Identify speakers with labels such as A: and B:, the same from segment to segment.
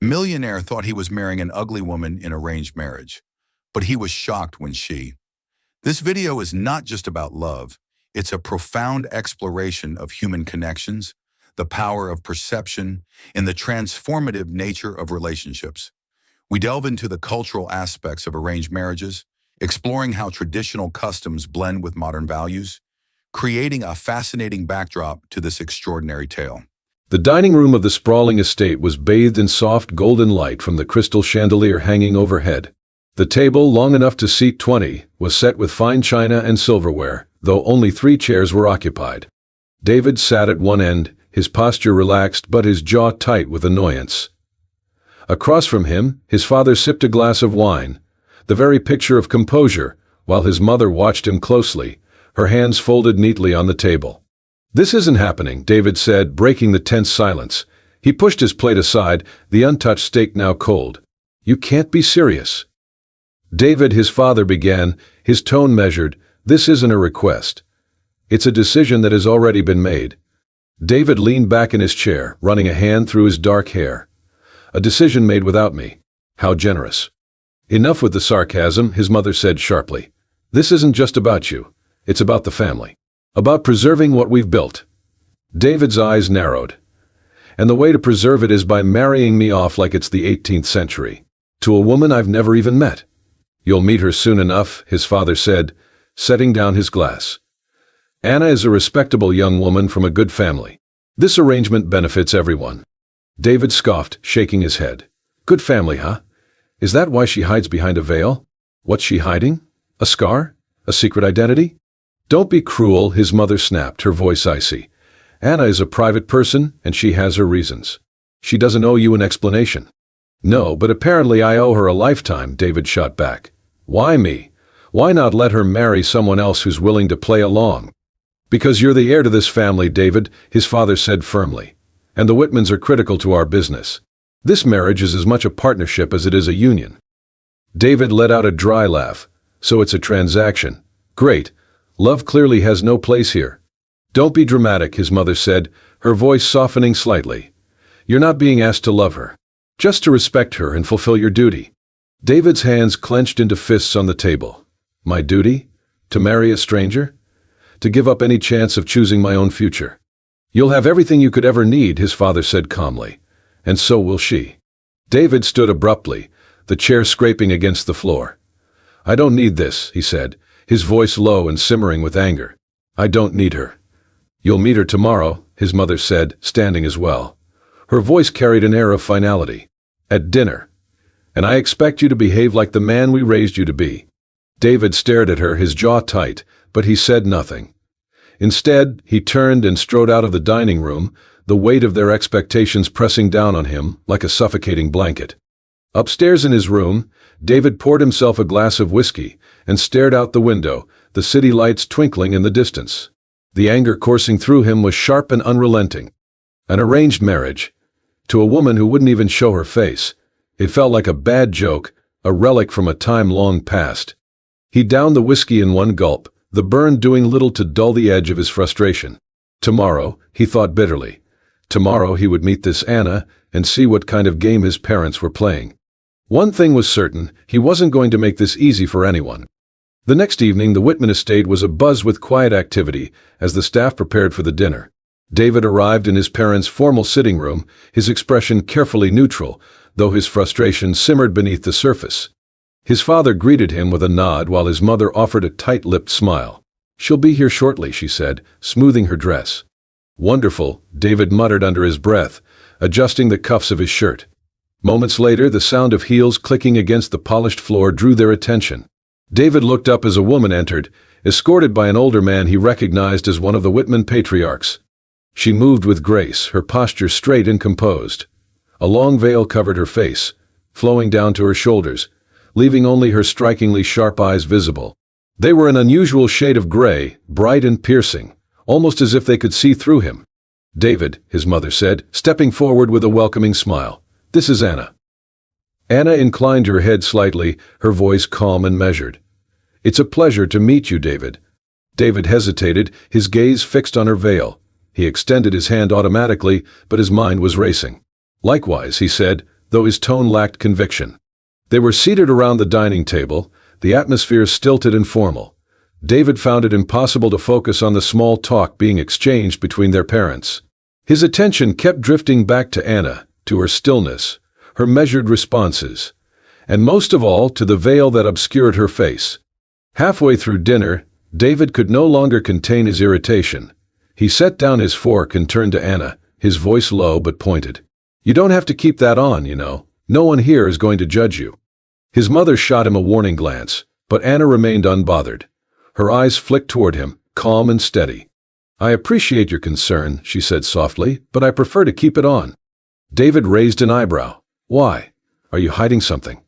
A: Millionaire thought he was marrying an ugly woman in arranged marriage, but he was shocked when she. This video is not just about love, it's a profound exploration of human connections, the power of perception, and the transformative nature of relationships. We delve into the cultural aspects of arranged marriages, exploring how traditional customs blend with modern values, creating a fascinating backdrop to this extraordinary tale.
B: The dining room of the sprawling estate was bathed in soft golden light from the crystal chandelier hanging overhead. The table, long enough to seat 20, was set with fine china and silverware, though only 3 chairs were occupied. David sat at one end, his posture relaxed but his jaw tight with annoyance. Across from him, his father sipped a glass of wine, the very picture of composure, while his mother watched him closely, her hands folded neatly on the table. "This isn't happening," David said, breaking the tense silence. He pushed his plate aside, the untouched steak now cold. "You can't be serious." "David," his father began, his tone measured, "this isn't a request. It's a decision that has already been made." David leaned back in his chair, running a hand through his dark hair. "A decision made without me. How generous." "Enough with the sarcasm," his mother said sharply. "This isn't just about you. It's about the family. About preserving what we've built." David's eyes narrowed. "And the way to preserve it is by marrying me off like it's the 18th century. To a woman I've never even met." "You'll meet her soon enough," his father said, setting down his glass. "Anna is a respectable young woman from a good family. This arrangement benefits everyone." David scoffed, shaking his head. "Good family, huh? Is that why she hides behind a veil? What's she hiding? A scar? A secret identity?" "Don't be cruel," his mother snapped, her voice icy. "Anna is a private person, and she has her reasons. She doesn't owe you an explanation." "No, but apparently I owe her a lifetime," David shot back. "Why me? Why not let her marry someone else who's willing to play along?" "Because you're the heir to this family, David," his father said firmly. "And the Whitmans are critical to our business. This marriage is as much a partnership as it is a union." David let out a dry laugh. "So it's a transaction. Great. Love clearly has no place here." "Don't be dramatic," his mother said, her voice softening slightly. "You're not being asked to love her. Just to respect her and fulfill your duty." David's hands clenched into fists on the table. "My duty? To marry a stranger? To give up any chance of choosing my own future?" "You'll have everything you could ever need," his father said calmly. "And so will she." David stood abruptly, the chair scraping against the floor. "I don't need this," he said, his voice low and simmering with anger. "I don't need her." "You'll meet her tomorrow," his mother said, standing as well. Her voice carried an air of finality. "At dinner. And I expect you to behave like the man we raised you to be." David stared at her, his jaw tight, but he said nothing. Instead, he turned and strode out of the dining room, the weight of their expectations pressing down on him like a suffocating blanket. Upstairs in his room, David poured himself a glass of whiskey and stared out the window, the city lights twinkling in the distance. The anger coursing through him was sharp and unrelenting. An arranged marriage. To a woman who wouldn't even show her face. It felt like a bad joke, a relic from a time long past. He downed the whiskey in one gulp, the burn doing little to dull the edge of his frustration. Tomorrow, he thought bitterly. Tomorrow he would meet this Anna and see what kind of game his parents were playing. One thing was certain, he wasn't going to make this easy for anyone. The next evening, the Whitman estate was abuzz with quiet activity as the staff prepared for the dinner. David arrived in his parents' formal sitting room, his expression carefully neutral, though his frustration simmered beneath the surface. His father greeted him with a nod while his mother offered a tight-lipped smile. "She'll be here shortly," she said, smoothing her dress. "Wonderful," David muttered under his breath, adjusting the cuffs of his shirt. Moments later, the sound of heels clicking against the polished floor drew their attention. David looked up as a woman entered, escorted by an older man he recognized as one of the Whitman patriarchs. She moved with grace, her posture straight and composed. A long veil covered her face, flowing down to her shoulders, leaving only her strikingly sharp eyes visible. They were an unusual shade of gray, bright and piercing, almost as if they could see through him. "David," his mother said, stepping forward with a welcoming smile. "This is Anna." Anna inclined her head slightly, her voice calm and measured. "It's a pleasure to meet you, David." David hesitated, his gaze fixed on her veil. He extended his hand automatically, but his mind was racing. "Likewise," he said, though his tone lacked conviction. They were seated around the dining table, the atmosphere stilted and formal. David found it impossible to focus on the small talk being exchanged between their parents. His attention kept drifting back to Anna, to her stillness, her measured responses, and most of all to the veil that obscured her face. Halfway through dinner, David could no longer contain his irritation. He set down his fork and turned to Anna, his voice low but pointed. "You don't have to keep that on, you know. No one here is going to judge you." His mother shot him a warning glance, but Anna remained unbothered. Her eyes flicked toward him, calm and steady. "I appreciate your concern," she said softly, "but I prefer to keep it on." David raised an eyebrow. "Why? Are you hiding something?"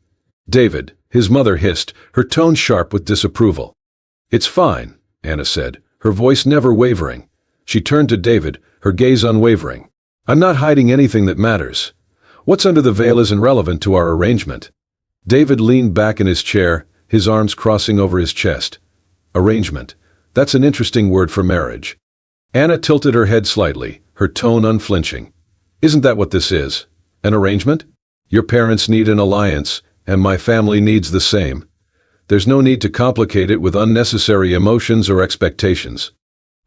B: "David," his mother hissed, her tone sharp with disapproval. "It's fine," Anna said, her voice never wavering. She turned to David, her gaze unwavering. "I'm not hiding anything that matters. What's under the veil isn't relevant to our arrangement." David leaned back in his chair, his arms crossing over his chest. "Arrangement. That's an interesting word for marriage." Anna tilted her head slightly, her tone unflinching. "Isn't that what this is? An arrangement? Your parents need an alliance, and my family needs the same. There's no need to complicate it with unnecessary emotions or expectations."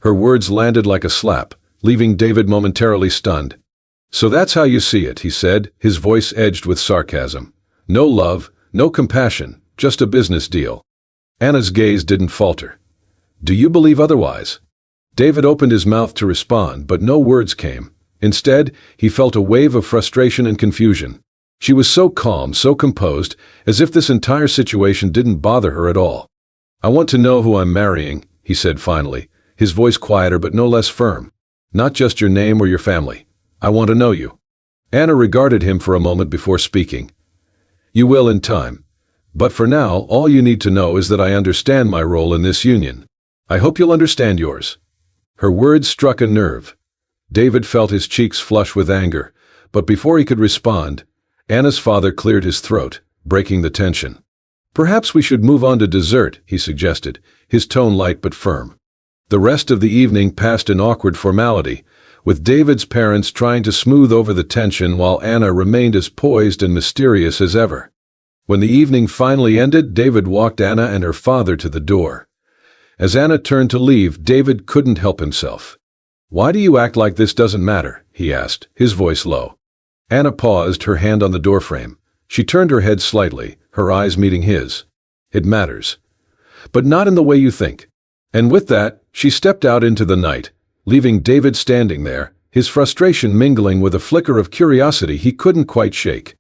B: Her words landed like a slap, leaving David momentarily stunned. "So that's how you see it," he said, his voice edged with sarcasm. "No love, no compassion, just a business deal." Anna's gaze didn't falter. "Do you believe otherwise?" David opened his mouth to respond, but no words came. Instead, he felt a wave of frustration and confusion. She was so calm, so composed, as if this entire situation didn't bother her at all. "I want to know who I'm marrying," he said finally, his voice quieter but no less firm. "Not just your name or your family. I want to know you." Anna regarded him for a moment before speaking. "You will in time. But for now, all you need to know is that I understand my role in this union. I hope you'll understand yours." Her words struck a nerve. David felt his cheeks flush with anger, but before he could respond, Anna's father cleared his throat, breaking the tension. "Perhaps we should move on to dessert," he suggested, his tone light but firm. The rest of the evening passed in awkward formality, with David's parents trying to smooth over the tension while Anna remained as poised and mysterious as ever. When the evening finally ended, David walked Anna and her father to the door. As Anna turned to leave, David couldn't help himself. "Why do you act like this doesn't matter?" he asked, his voice low. Anna paused, her hand on the doorframe. She turned her head slightly, her eyes meeting his. "It matters. But not in the way you think." And with that, she stepped out into the night, leaving David standing there, his frustration mingling with a flicker of curiosity he couldn't quite shake.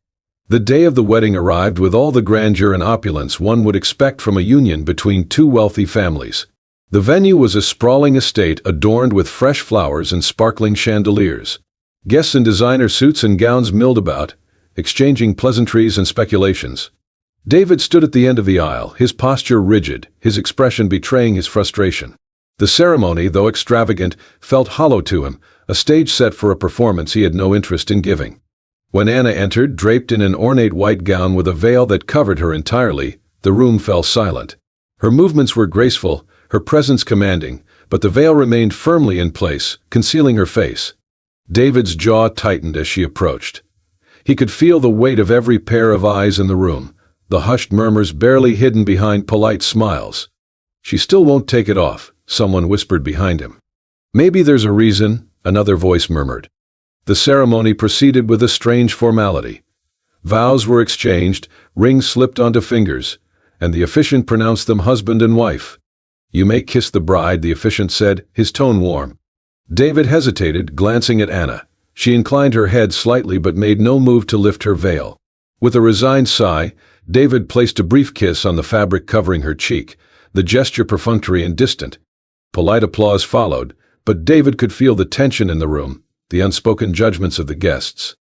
B: The day of the wedding arrived with all the grandeur and opulence one would expect from a union between two wealthy families. The venue was a sprawling estate adorned with fresh flowers and sparkling chandeliers. Guests in designer suits and gowns milled about, exchanging pleasantries and speculations. David stood at the end of the aisle, his posture rigid, his expression betraying his frustration. The ceremony, though extravagant, felt hollow to him, a stage set for a performance he had no interest in giving. When Anna entered, draped in an ornate white gown with a veil that covered her entirely, the room fell silent. Her movements were graceful, her presence commanding, but the veil remained firmly in place, concealing her face. David's jaw tightened as she approached. He could feel the weight of every pair of eyes in the room, the hushed murmurs barely hidden behind polite smiles. "She still won't take it off," someone whispered behind him. "Maybe there's a reason," another voice murmured. The ceremony proceeded with a strange formality. Vows were exchanged, rings slipped onto fingers, and the officiant pronounced them husband and wife. "You may kiss the bride," the officiant said, his tone warm. David hesitated, glancing at Anna. She inclined her head slightly but made no move to lift her veil. With a resigned sigh, David placed a brief kiss on the fabric covering her cheek, the gesture perfunctory and distant. Polite applause followed, but David could feel the tension in the room, the unspoken judgments of the guests.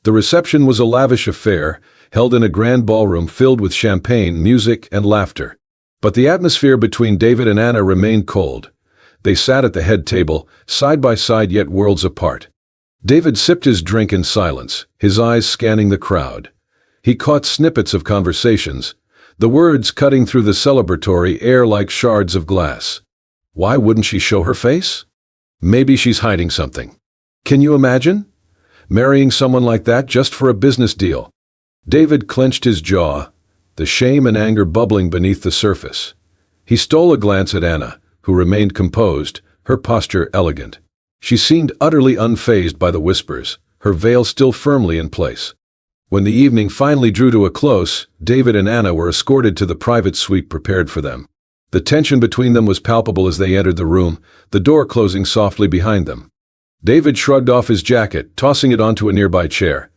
B: The reception was a lavish affair, held in a grand ballroom filled with champagne, music, and laughter. But the atmosphere between David and Anna remained cold. They sat at the head table, side by side yet worlds apart. David sipped his drink in silence, his eyes scanning the crowd. He caught snippets of conversations, the words cutting through the celebratory air like shards of glass. Why wouldn't she show her face? Maybe she's hiding something. Can you imagine? Marrying someone like that just for a business deal, David clenched his jaw, the shame and anger bubbling beneath the surface. He stole a glance at Anna, who remained composed, her posture elegant. She seemed utterly unfazed by the whispers, her veil still firmly in place. When the evening finally drew to a close, David and Anna were escorted to the private suite prepared for them. The tension between them was palpable as they entered the room, the door closing softly behind them. David shrugged off his jacket, tossing it onto a nearby chair.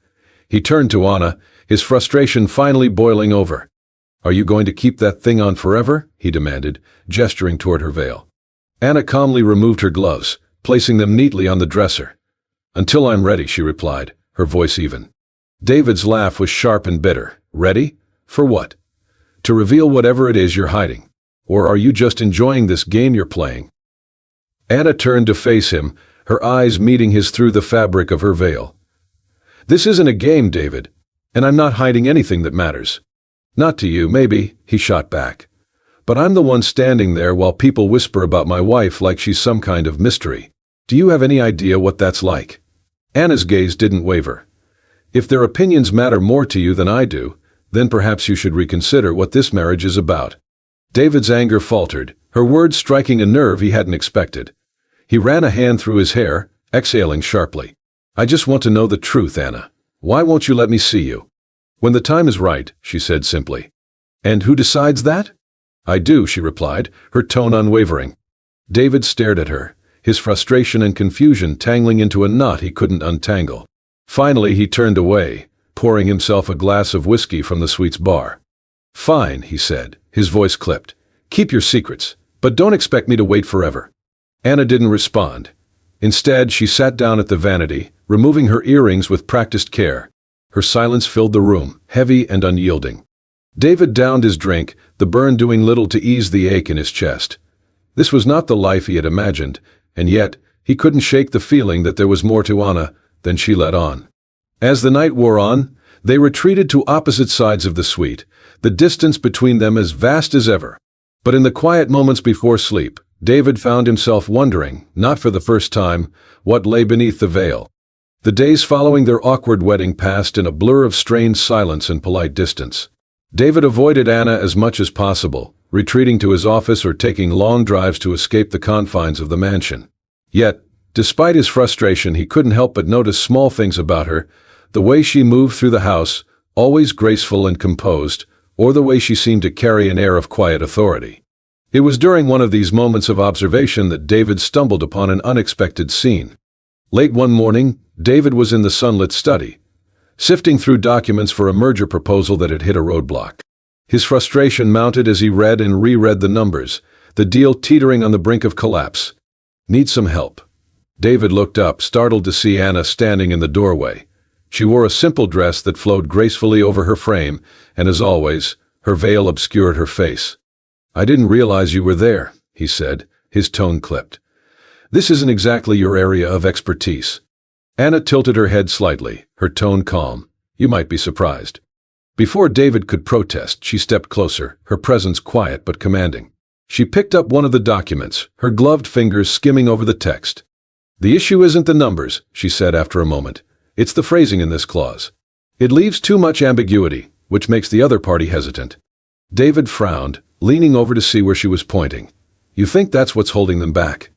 B: He turned to Anna, his frustration finally boiling over. "Are you going to keep that thing on forever?" he demanded, gesturing toward her veil. Anna calmly removed her gloves, placing them neatly on the dresser. "Until I'm ready," she replied, her voice even. David's laugh was sharp and bitter. "Ready? For what? To reveal whatever it is you're hiding? Or are you just enjoying this game you're playing?" Anna turned to face him, her eyes meeting his through the fabric of her veil. "This isn't a game, David, and I'm not hiding anything that matters. Not to you, maybe," he shot back. "But I'm the one standing there while people whisper about my wife like she's some kind of mystery. Do you have any idea what that's like?" Anna's gaze didn't waver. "If their opinions matter more to you than I do, then perhaps you should reconsider what this marriage is about." David's anger faltered, her words striking a nerve he hadn't expected. He ran a hand through his hair, exhaling sharply. "I just want to know the truth, Anna. Why won't you let me see you?" "When the time is right," she said simply. "And who decides that?" "I do," she replied, her tone unwavering. David stared at her, his frustration and confusion tangling into a knot he couldn't untangle. Finally, he turned away, pouring himself a glass of whiskey from the suite's bar. "Fine," he said, his voice clipped. "Keep your secrets, but don't expect me to wait forever." Anna didn't respond. Instead, she sat down at the vanity, removing her earrings with practiced care. Her silence filled the room, heavy and unyielding. David downed his drink, the burn doing little to ease the ache in his chest. This was not the life he had imagined, and yet, he couldn't shake the feeling that there was more to Anna than she let on. As the night wore on, they retreated to opposite sides of the suite, the distance between them as vast as ever. But in the quiet moments before sleep, David found himself wondering, not for the first time, what lay beneath the veil. The days following their awkward wedding passed in a blur of strained silence and polite distance. David avoided Anna as much as possible, retreating to his office or taking long drives to escape the confines of the mansion. Yet, despite his frustration, he couldn't help but notice small things about her, the way she moved through the house, always graceful and composed, or the way she seemed to carry an air of quiet authority. It was during one of these moments of observation that David stumbled upon an unexpected scene. Late one morning, David was in the sunlit study, sifting through documents for a merger proposal that had hit a roadblock. His frustration mounted as he read and reread the numbers, the deal teetering on the brink of collapse. "Need some help." David looked up, startled to see Anna standing in the doorway. She wore a simple dress that flowed gracefully over her frame, and as always, her veil obscured her face. "I didn't realize you were there," he said, his tone clipped. "This isn't exactly your area of expertise." Anna tilted her head slightly, her tone calm. "You might be surprised." Before David could protest, she stepped closer, her presence quiet but commanding. She picked up one of the documents, her gloved fingers skimming over the text. "The issue isn't the numbers," she said after a moment. "It's the phrasing in this clause. It leaves too much ambiguity, which makes the other party hesitant." David frowned, leaning over to see where she was pointing. "You think that's what's holding them back?"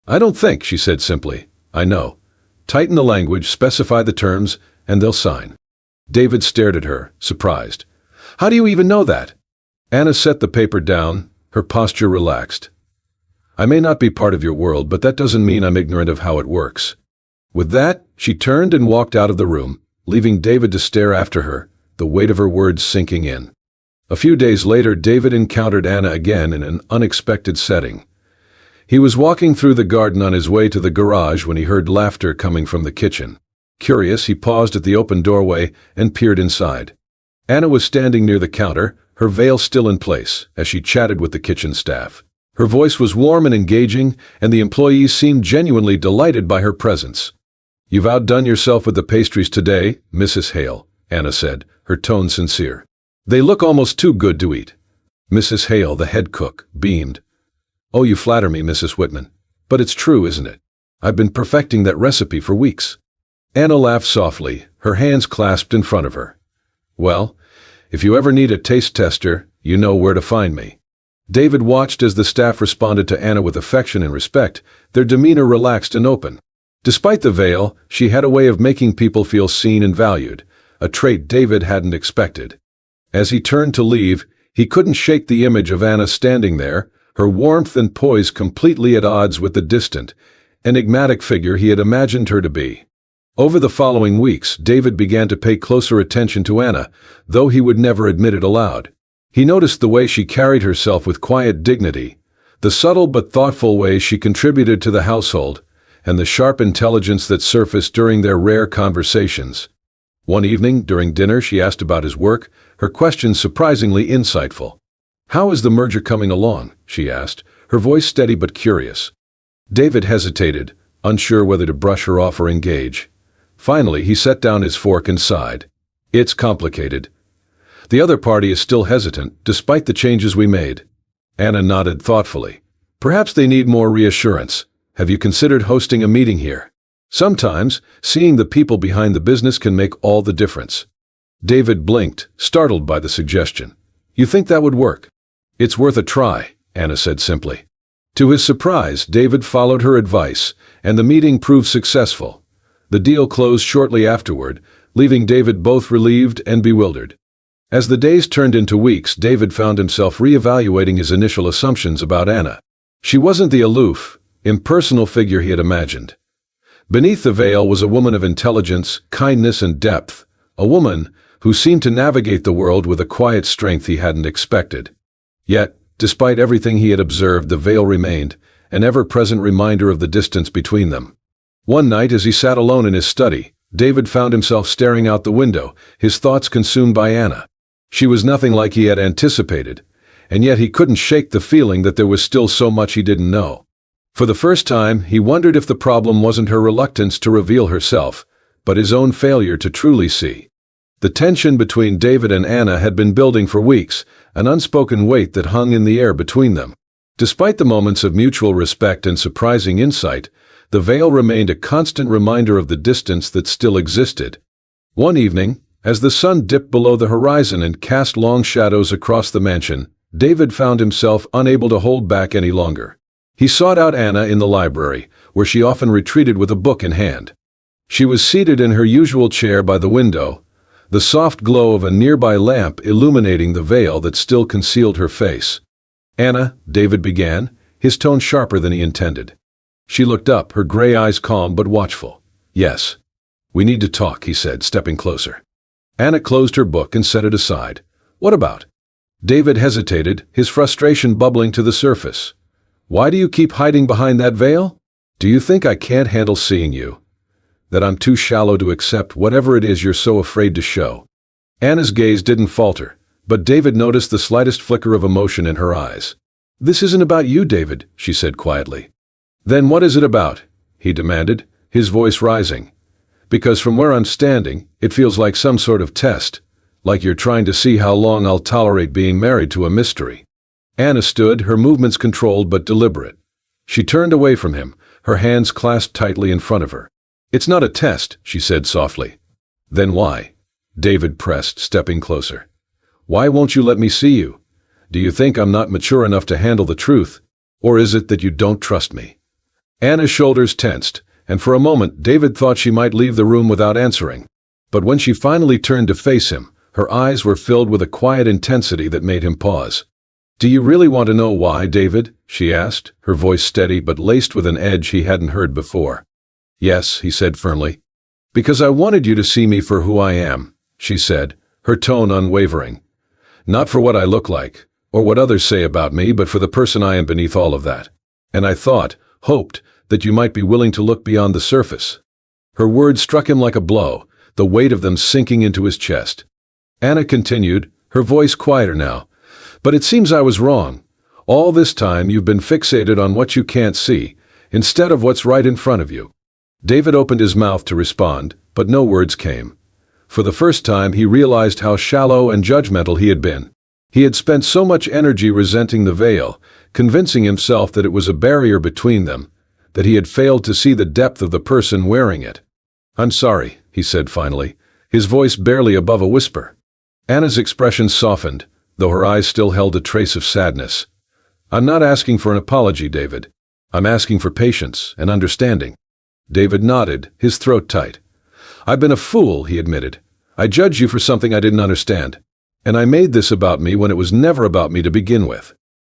B: "I don't think," she said simply. "I know. Tighten the language, specify the terms, and they'll sign." David stared at her, surprised. "How do you even know that?" Anna set the paper down, her posture relaxed. "I may not be part of your world, but that doesn't mean I'm ignorant of how it works." With that, she turned and walked out of the room, leaving David to stare after her, the weight of her words sinking in. A few days later, David encountered Anna again in an unexpected setting. He was walking through the garden on his way to the garage when he heard laughter coming from the kitchen. Curious, he paused at the open doorway and peered inside. Anna was standing near the counter, her veil still in place, as she chatted with the kitchen staff. Her voice was warm and engaging, and the employees seemed genuinely delighted by her presence. "You've outdone yourself with the pastries today, Mrs. Hale," Anna said, her tone sincere. "They look almost too good to eat." Mrs. Hale, the head cook, beamed. "Oh, you flatter me, Mrs. Whitman. But it's true, isn't it? I've been perfecting that recipe for weeks." Anna laughed softly, her hands clasped in front of her. Well, if you ever need a taste tester, you know where to find me. David watched as the staff responded to Anna with affection and respect, their demeanor relaxed and open. Despite the veil, she had a way of making people feel seen and valued, a trait David hadn't expected. As he turned to leave, he couldn't shake the image of Anna standing there, her warmth and poise completely at odds with the distant, enigmatic figure he had imagined her to be. Over the following weeks, David began to pay closer attention to Anna, though he would never admit it aloud. He noticed the way she carried herself with quiet dignity, the subtle but thoughtful ways she contributed to the household, and the sharp intelligence that surfaced during their rare conversations. One evening, during dinner, she asked about his work, her questions surprisingly insightful. "How is the merger coming along?" she asked, her voice steady but curious. David hesitated, unsure whether to brush her off or engage. Finally, he set down his fork and sighed. "It's complicated. The other party is still hesitant, despite the changes we made." Anna nodded thoughtfully. "Perhaps they need more reassurance. Have you considered hosting a meeting here? Sometimes, seeing the people behind the business can make all the difference." David blinked, startled by the suggestion. "You think that would work?" "It's worth a try," Anna said simply. To his surprise, David followed her advice, and the meeting proved successful. The deal closed shortly afterward, leaving David both relieved and bewildered. As the days turned into weeks, David found himself reevaluating his initial assumptions about Anna. She wasn't the aloof, impersonal figure he had imagined. Beneath the veil was a woman of intelligence, kindness, and depth, a woman who seemed to navigate the world with a quiet strength he hadn't expected. Yet, despite everything he had observed, the veil remained, an ever-present reminder of the distance between them. One night, as he sat alone in his study, David found himself staring out the window, his thoughts consumed by Anna. She was nothing like he had anticipated, and yet he couldn't shake the feeling that there was still so much he didn't know. For the first time, he wondered if the problem wasn't her reluctance to reveal herself, but his own failure to truly see. The tension between David and Anna had been building for weeks, an unspoken weight that hung in the air between them. Despite the moments of mutual respect and surprising insight, the veil remained a constant reminder of the distance that still existed. One evening, as the sun dipped below the horizon and cast long shadows across the mansion, David found himself unable to hold back any longer. He sought out Anna in the library, where she often retreated with a book in hand. She was seated in her usual chair by the window, the soft glow of a nearby lamp illuminating the veil that still concealed her face. "Anna," David began, his tone sharper than he intended. She looked up, her gray eyes calm but watchful. "Yes. We need to talk," he said, stepping closer. Anna closed her book and set it aside. "What about?" David hesitated, his frustration bubbling to the surface. "Why do you keep hiding behind that veil? Do you think I can't handle seeing you? That I'm too shallow to accept whatever it is you're so afraid to show?" Anna's gaze didn't falter, but David noticed the slightest flicker of emotion in her eyes. "This isn't about you, David," she said quietly. "Then what is it about?" he demanded, his voice rising. "Because from where I'm standing, it feels like some sort of test, like you're trying to see how long I'll tolerate being married to a mystery." Anna stood, her movements controlled but deliberate. She turned away from him, her hands clasped tightly in front of her. "It's not a test," she said softly. "Then why?" David pressed, stepping closer. "Why won't you let me see you? Do you think I'm not mature enough to handle the truth? Or is it that you don't trust me?" Anna's shoulders tensed, and for a moment David thought she might leave the room without answering. But when she finally turned to face him, her eyes were filled with a quiet intensity that made him pause. "Do you really want to know why, David?" she asked, her voice steady but laced with an edge he hadn't heard before. "Yes," he said firmly. "Because I wanted you to see me for who I am," she said, her tone unwavering. "Not for what I look like, or what others say about me, but for the person I am beneath all of that. And I hoped, that you might be willing to look beyond the surface." Her words struck him like a blow, the weight of them sinking into his chest. Anna continued, her voice quieter now. "But it seems I was wrong. All this time you've been fixated on what you can't see, instead of what's right in front of you." David opened his mouth to respond, but no words came. For the first time he realized how shallow and judgmental he had been. He had spent so much energy resenting the veil, convincing himself that it was a barrier between them, that he had failed to see the depth of the person wearing it. "I'm sorry," he said finally, his voice barely above a whisper. Anna's expression softened, though her eyes still held a trace of sadness. "I'm not asking for an apology, David. I'm asking for patience and understanding." David nodded, his throat tight. "I've been a fool," he admitted. "I judged you for something I didn't understand. And I made this about me when it was never about me to begin with."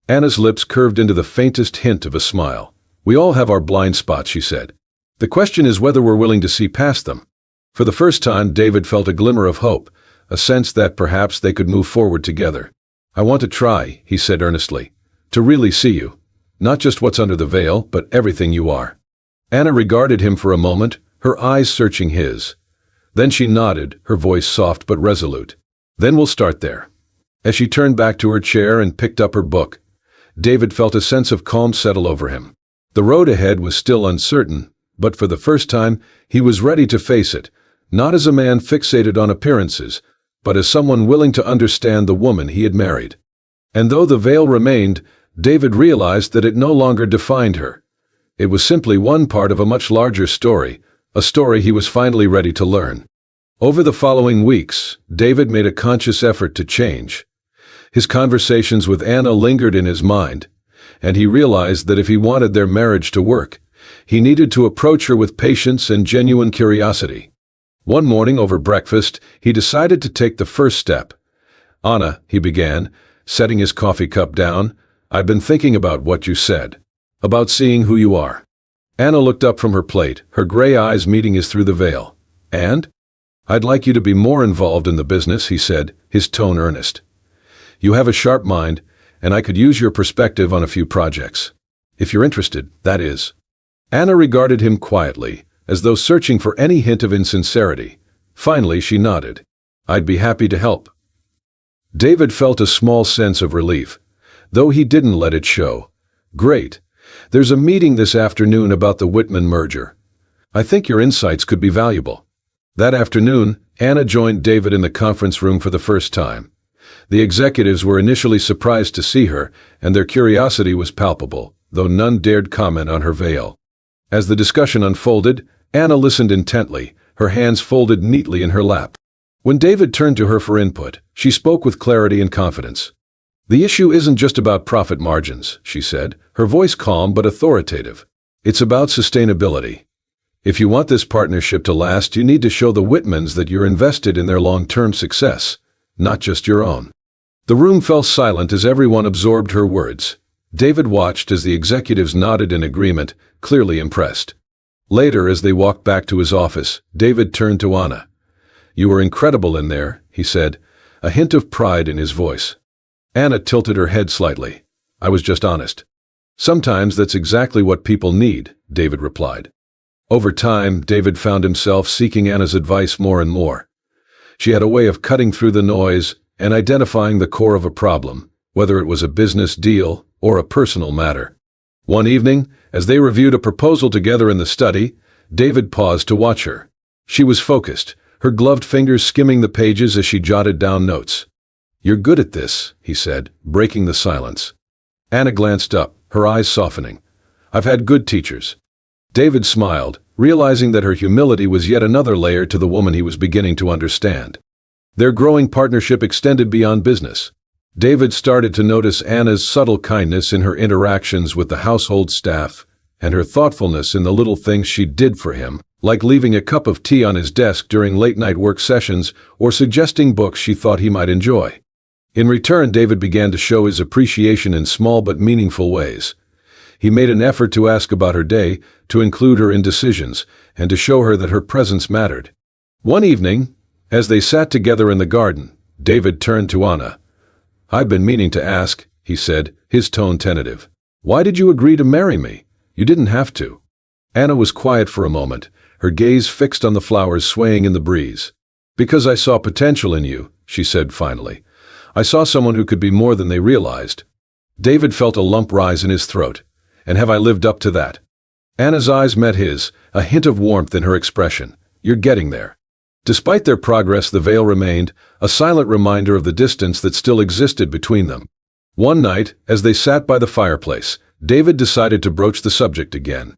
B: Anna's lips curved into the faintest hint of a smile. "We all have our blind spots," she said. "The question is whether we're willing to see past them." For the first time, David felt a glimmer of hope, a sense that perhaps they could move forward together. "I want to try," he said earnestly, "to really see you. Not just what's under the veil, but everything you are." Anna regarded him for a moment, her eyes searching his. Then she nodded, her voice soft but resolute. "Then we'll start there." As she turned back to her chair and picked up her book, David felt a sense of calm settle over him. The road ahead was still uncertain, but for the first time, he was ready to face it, not as a man fixated on appearances, but as someone willing to understand the woman he had married. And though the veil remained, David realized that it no longer defined her. It was simply one part of a much larger story, a story he was finally ready to learn. Over the following weeks, David made a conscious effort to change. His conversations with Anna lingered in his mind, and he realized that if he wanted their marriage to work, he needed to approach her with patience and genuine curiosity. One morning over breakfast, he decided to take the first step. "Anna," he began, setting his coffee cup down, "I've been thinking about what you said, about seeing who you are." Anna looked up from her plate, her gray eyes meeting his through the veil. "And?" "I'd like you to be more involved in the business," he said, his tone earnest. "You have a sharp mind, and I could use your perspective on a few projects. If you're interested, that is." Anna regarded him quietly, as though searching for any hint of insincerity. Finally, she nodded. "I'd be happy to help." David felt a small sense of relief, though he didn't let it show. "Great. There's a meeting this afternoon about the Whitman merger. I think your insights could be valuable." That afternoon, Anna joined David in the conference room for the first time. The executives were initially surprised to see her, and their curiosity was palpable, though none dared comment on her veil. As the discussion unfolded, Anna listened intently, her hands folded neatly in her lap. When David turned to her for input, she spoke with clarity and confidence. "The issue isn't just about profit margins," she said, her voice calm but authoritative. "It's about sustainability. If you want this partnership to last, you need to show the Whitmans that you're invested in their long-term success, not just your own." The room fell silent as everyone absorbed her words. David watched as the executives nodded in agreement, clearly impressed. Later, as they walked back to his office, David turned to Anna. "You were incredible in there," he said, a hint of pride in his voice. Anna tilted her head slightly. "I was just honest." "Sometimes that's exactly what people need," David replied. Over time, David found himself seeking Anna's advice more and more. She had a way of cutting through the noise and identifying the core of a problem, whether it was a business deal or a personal matter. One evening, as they reviewed a proposal together in the study, David paused to watch her. She was focused, her gloved fingers skimming the pages as she jotted down notes. "You're good at this," he said, breaking the silence. Anna glanced up, her eyes softening. "I've had good teachers." David smiled, realizing that her humility was yet another layer to the woman he was beginning to understand. Their growing partnership extended beyond business. David started to notice Anna's subtle kindness in her interactions with the household staff, and her thoughtfulness in the little things she did for him, like leaving a cup of tea on his desk during late-night work sessions or suggesting books she thought he might enjoy. In return, David began to show his appreciation in small but meaningful ways. He made an effort to ask about her day, to include her in decisions, and to show her that her presence mattered. One evening, as they sat together in the garden, David turned to Anna. "I've been meaning to ask," he said, his tone tentative. "Why did you agree to marry me? You didn't have to." Anna was quiet for a moment, her gaze fixed on the flowers swaying in the breeze. "Because I saw potential in you," she said finally. "I saw someone who could be more than they realized." David felt a lump rise in his throat. "And have I lived up to that?" Anna's eyes met his, a hint of warmth in her expression. "You're getting there." Despite their progress, the veil remained, a silent reminder of the distance that still existed between them. One night, as they sat by the fireplace, David decided to broach the subject again.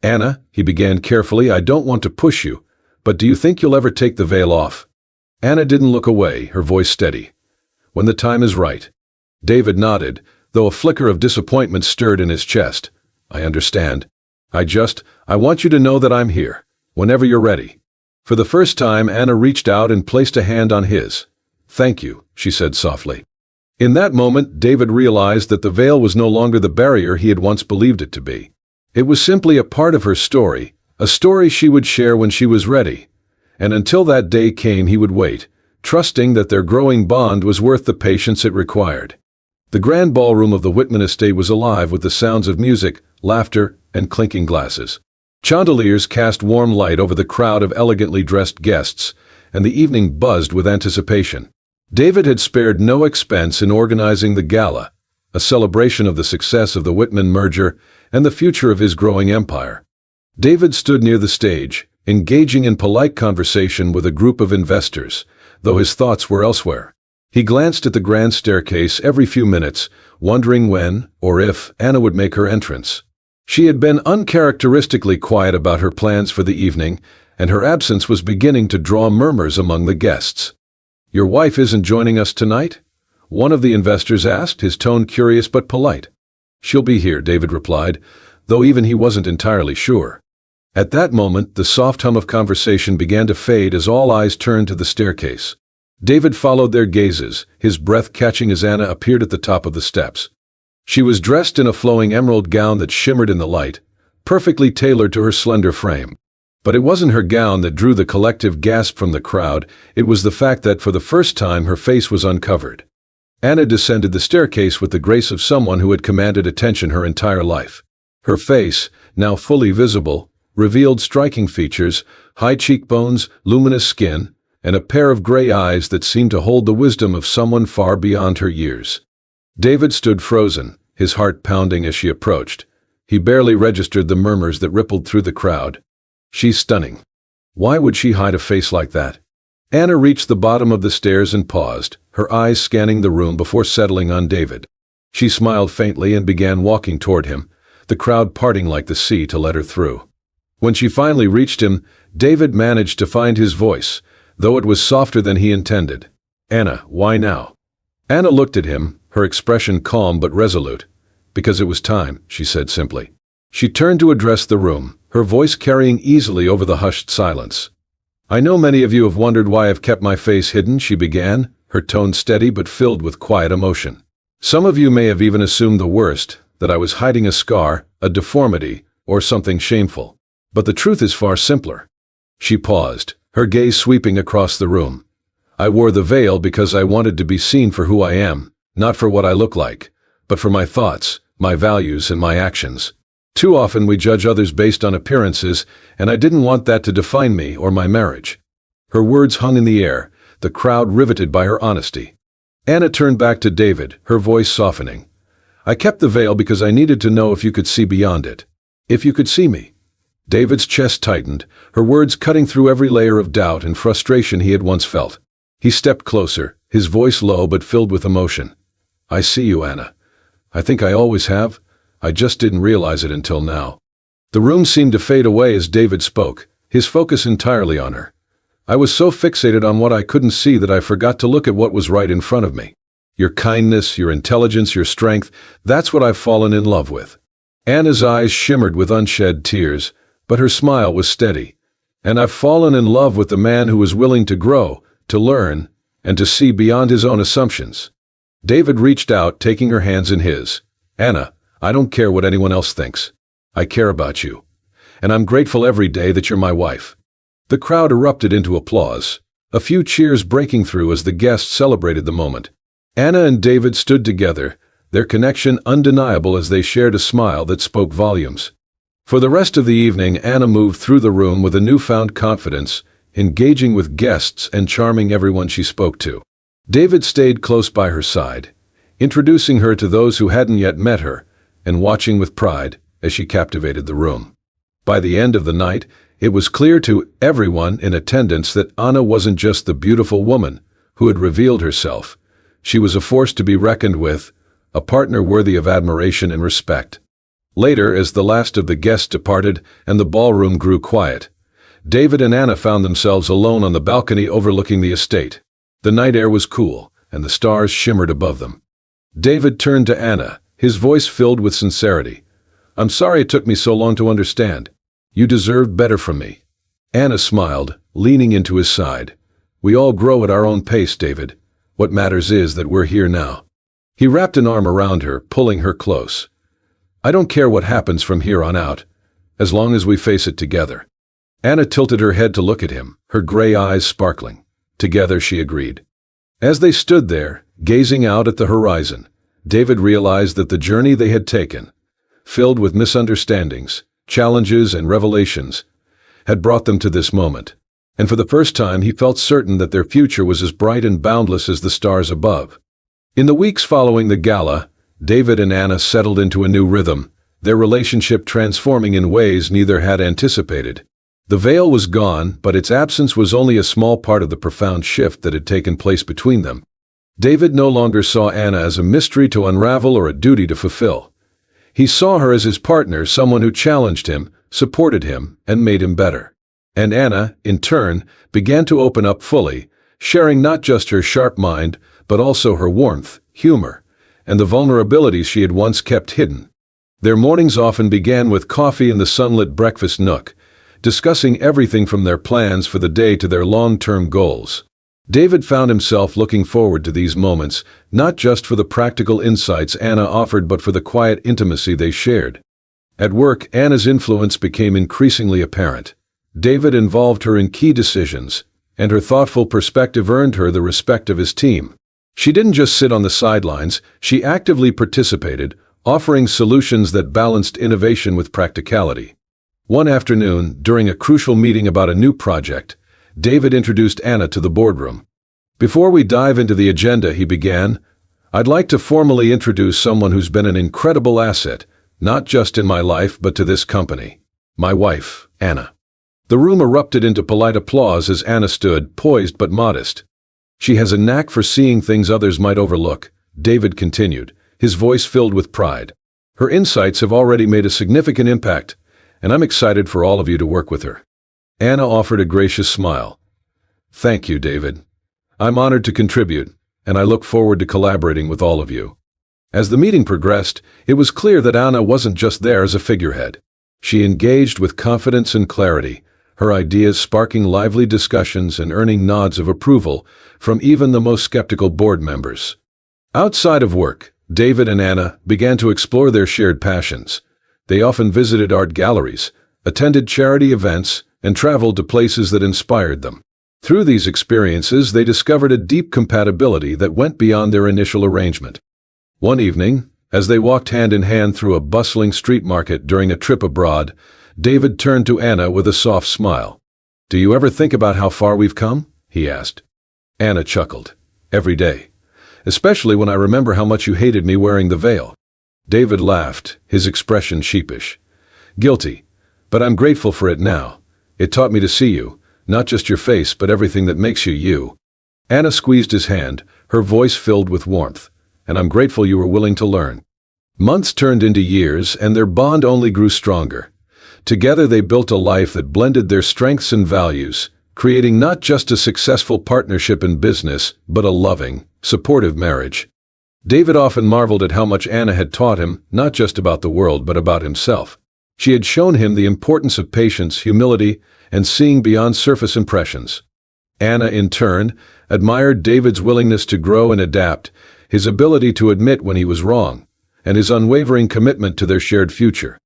B: "Anna," he began carefully, "I don't want to push you, but do you think you'll ever take the veil off?" Anna didn't look away, her voice steady. "When the time is right." David nodded, though a flicker of disappointment stirred in his chest. "I understand. I want you to know that I'm here, whenever you're ready." For the first time, Anna reached out and placed a hand on his. "Thank you," she said softly. In that moment, David realized that the veil was no longer the barrier he had once believed it to be. It was simply a part of her story, a story she would share when she was ready. And until that day came, he would wait, trusting that their growing bond was worth the patience it required. The grand ballroom of the Whitman estate was alive with the sounds of music, laughter, and clinking glasses. Chandeliers cast warm light over the crowd of elegantly dressed guests, and the evening buzzed with anticipation. David had spared no expense in organizing the gala, a celebration of the success of the Whitman merger and the future of his growing empire. David stood near the stage, engaging in polite conversation with a group of investors, though his thoughts were elsewhere. He glanced at the grand staircase every few minutes, wondering when, or if, Anna would make her entrance. She had been uncharacteristically quiet about her plans for the evening, and her absence was beginning to draw murmurs among the guests. "Your wife isn't joining us tonight?" one of the investors asked, his tone curious but polite. "She'll be here," David replied, though even he wasn't entirely sure. At that moment, the soft hum of conversation began to fade as all eyes turned to the staircase. David followed their gazes, his breath catching as Anna appeared at the top of the steps. She was dressed in a flowing emerald gown that shimmered in the light, perfectly tailored to her slender frame. But it wasn't her gown that drew the collective gasp from the crowd, it was the fact that for the first time her face was uncovered. Anna descended the staircase with the grace of someone who had commanded attention her entire life. Her face, now fully visible, revealed striking features, high cheekbones, luminous skin, and a pair of gray eyes that seemed to hold the wisdom of someone far beyond her years. David stood frozen, his heart pounding as she approached. He barely registered the murmurs that rippled through the crowd. "She's stunning. Why would she hide a face like that?" Anna reached the bottom of the stairs and paused, her eyes scanning the room before settling on David. She smiled faintly and began walking toward him, the crowd parting like the sea to let her through. When she finally reached him, David managed to find his voice, though it was softer than he intended. "Anna, why now?" Anna looked at him, her expression calm but resolute. "Because it was time," she said simply. She turned to address the room, her voice carrying easily over the hushed silence. "I know many of you have wondered why I've kept my face hidden," she began, her tone steady but filled with quiet emotion. "Some of you may have even assumed the worst, that I was hiding a scar, a deformity, or something shameful. But the truth is far simpler." She paused, her gaze sweeping across the room. "I wore the veil because I wanted to be seen for who I am, not for what I look like, but for my thoughts, my values, and my actions. Too often we judge others based on appearances, and I didn't want that to define me or my marriage." Her words hung in the air, the crowd riveted by her honesty. Anna turned back to David, her voice softening. "I kept the veil because I needed to know if you could see beyond it. If you could see me." David's chest tightened, her words cutting through every layer of doubt and frustration he had once felt. He stepped closer, his voice low but filled with emotion. "I see you, Anna. I think I always have. I just didn't realize it until now." The room seemed to fade away as David spoke, his focus entirely on her. "I was so fixated on what I couldn't see that I forgot to look at what was right in front of me. Your kindness, your intelligence, your strength, that's what I've fallen in love with." Anna's eyes shimmered with unshed tears, but her smile was steady. "And I've fallen in love with the man who is willing to grow, to learn, and to see beyond his own assumptions." David reached out, taking her hands in his. "Anna, I don't care what anyone else thinks. I care about you. And I'm grateful every day that you're my wife." The crowd erupted into applause, a few cheers breaking through as the guests celebrated the moment. Anna and David stood together, their connection undeniable as they shared a smile that spoke volumes. For the rest of the evening, Anna moved through the room with a newfound confidence, engaging with guests and charming everyone she spoke to. David stayed close by her side, introducing her to those who hadn't yet met her, and watching with pride as she captivated the room. By the end of the night, it was clear to everyone in attendance that Anna wasn't just the beautiful woman who had revealed herself. She was a force to be reckoned with, a partner worthy of admiration and respect. Later, as the last of the guests departed and the ballroom grew quiet, David and Anna found themselves alone on the balcony overlooking the estate. The night air was cool, and the stars shimmered above them. David turned to Anna, his voice filled with sincerity. "I'm sorry it took me so long to understand. You deserved better from me." Anna smiled, leaning into his side. "We all grow at our own pace, David. What matters is that we're here now." He wrapped an arm around her, pulling her close. "I don't care what happens from here on out, as long as we face it together." Anna tilted her head to look at him, her gray eyes sparkling. Together, she agreed. As they stood there, gazing out at the horizon, David realized that the journey they had taken, filled with misunderstandings, challenges, and revelations, had brought them to this moment. And for the first time, he felt certain that their future was as bright and boundless as the stars above. In the weeks following the gala, David and Anna settled into a new rhythm, their relationship transforming in ways neither had anticipated. The veil was gone, but its absence was only a small part of the profound shift that had taken place between them. David no longer saw Anna as a mystery to unravel or a duty to fulfill. He saw her as his partner, someone who challenged him, supported him, and made him better. And Anna, in turn, began to open up fully, sharing not just her sharp mind, but also her warmth, humor, and the vulnerabilities she had once kept hidden. Their mornings often began with coffee in the sunlit breakfast nook, discussing everything from their plans for the day to their long-term goals. David found himself looking forward to these moments, not just for the practical insights Anna offered but for the quiet intimacy they shared. At work, Anna's influence became increasingly apparent. David involved her in key decisions, and her thoughtful perspective earned her the respect of his team. She didn't just sit on the sidelines, she actively participated, offering solutions that balanced innovation with practicality. One afternoon, during a crucial meeting about a new project, David introduced Anna to the boardroom. "Before we dive into the agenda," he began, "I'd like to formally introduce someone who's been an incredible asset, not just in my life but to this company. My wife, Anna." The room erupted into polite applause as Anna stood, poised but modest. "She has a knack for seeing things others might overlook," David continued, his voice filled with pride. "Her insights have already made a significant impact, and I'm excited for all of you to work with her." Anna offered a gracious smile. "Thank you, David. I'm honored to contribute, and I look forward to collaborating with all of you." As the meeting progressed, it was clear that Anna wasn't just there as a figurehead. She engaged with confidence and clarity, her ideas sparking lively discussions and earning nods of approval from even the most skeptical board members. Outside of work, David and Anna began to explore their shared passions. They often visited art galleries, attended charity events, and traveled to places that inspired them. Through these experiences, they discovered a deep compatibility that went beyond their initial arrangement. One evening, as they walked hand in hand through a bustling street market during a trip abroad, David turned to Anna with a soft smile. "Do you ever think about how far we've come?" he asked. Anna chuckled. "Every day. Especially when I remember how much you hated me wearing the veil." David laughed, his expression sheepish. "Guilty, but I'm grateful for it now. It taught me to see you, not just your face but everything that makes you you." Anna squeezed his hand, her voice filled with warmth. "And I'm grateful you were willing to learn." Months turned into years, and their bond only grew stronger. Together they built a life that blended their strengths and values, creating not just a successful partnership in business, but a loving, supportive marriage. David often marveled at how much Anna had taught him, not just about the world but about himself. She had shown him the importance of patience, humility, and seeing beyond surface impressions. Anna, in turn, admired David's willingness to grow and adapt, his ability to admit when he was wrong, and his unwavering commitment to their shared future.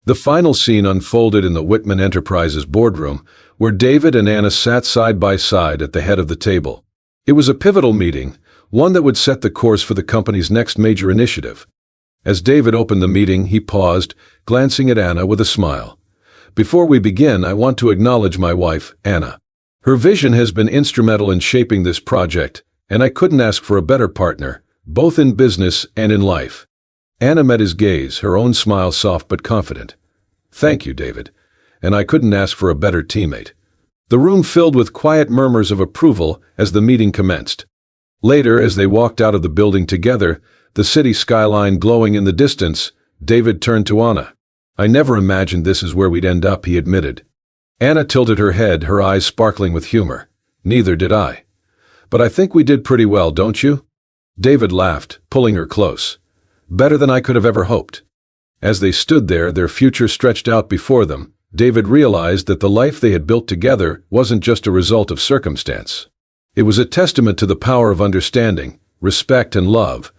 B: The final scene unfolded in the Whitman Enterprises boardroom, where David and Anna sat side by side at the head of the table. It was a pivotal meeting, one that would set the course for the company's next major initiative. As David opened the meeting, he paused, glancing at Anna with a smile. "Before we begin, I want to acknowledge my wife, Anna. Her vision has been instrumental in shaping this project, and I couldn't ask for a better partner, both in business and in life." Anna met his gaze, her own smile soft but confident. "Thank you, David. And I couldn't ask for a better teammate." The room filled with quiet murmurs of approval as the meeting commenced. Later, as they walked out of the building together, the city skyline glowing in the distance, David turned to Anna. "I never imagined this is where we'd end up," he admitted. Anna tilted her head, her eyes sparkling with humor. Neither did I. But I think we did pretty well, don't you? David laughed, pulling her close. Better than I could have ever hoped. As they stood there, their future stretched out before them, David realized that the life they had built together wasn't just a result of circumstance. It was a testament to the power of understanding, respect, and love,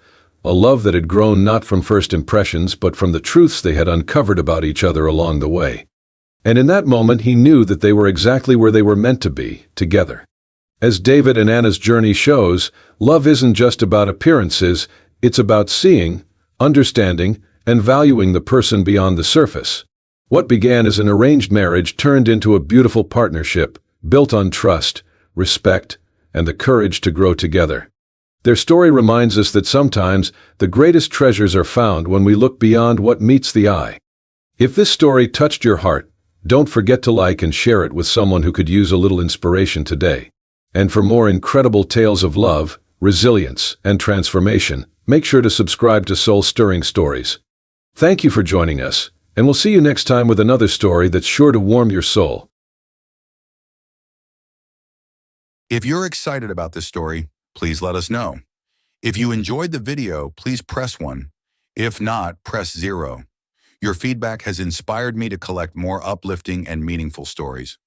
B: a love that had grown not from first impressions but from the truths they had uncovered about each other along the way. And in that moment he knew that they were exactly where they were meant to be, together. As David and Anna's journey shows, love isn't just about appearances, it's about seeing, understanding, and valuing the person beyond the surface. What began as an arranged marriage turned into a beautiful partnership, built on trust, respect, and the courage to grow together. Their story reminds us that sometimes the greatest treasures are found when we look beyond what meets the eye. If this story touched your heart, don't forget to like and share it with someone who could use a little inspiration today. And for more incredible tales of love, resilience, and transformation, make sure to subscribe to Soul-Stirring Stories. Thank you for joining us, and we'll see you next time with another story that's sure to warm your soul.
A: If you're excited about this story, please let us know. If you enjoyed the video, please press 1. If not, press 0. Your feedback has inspired me to collect more uplifting and meaningful stories.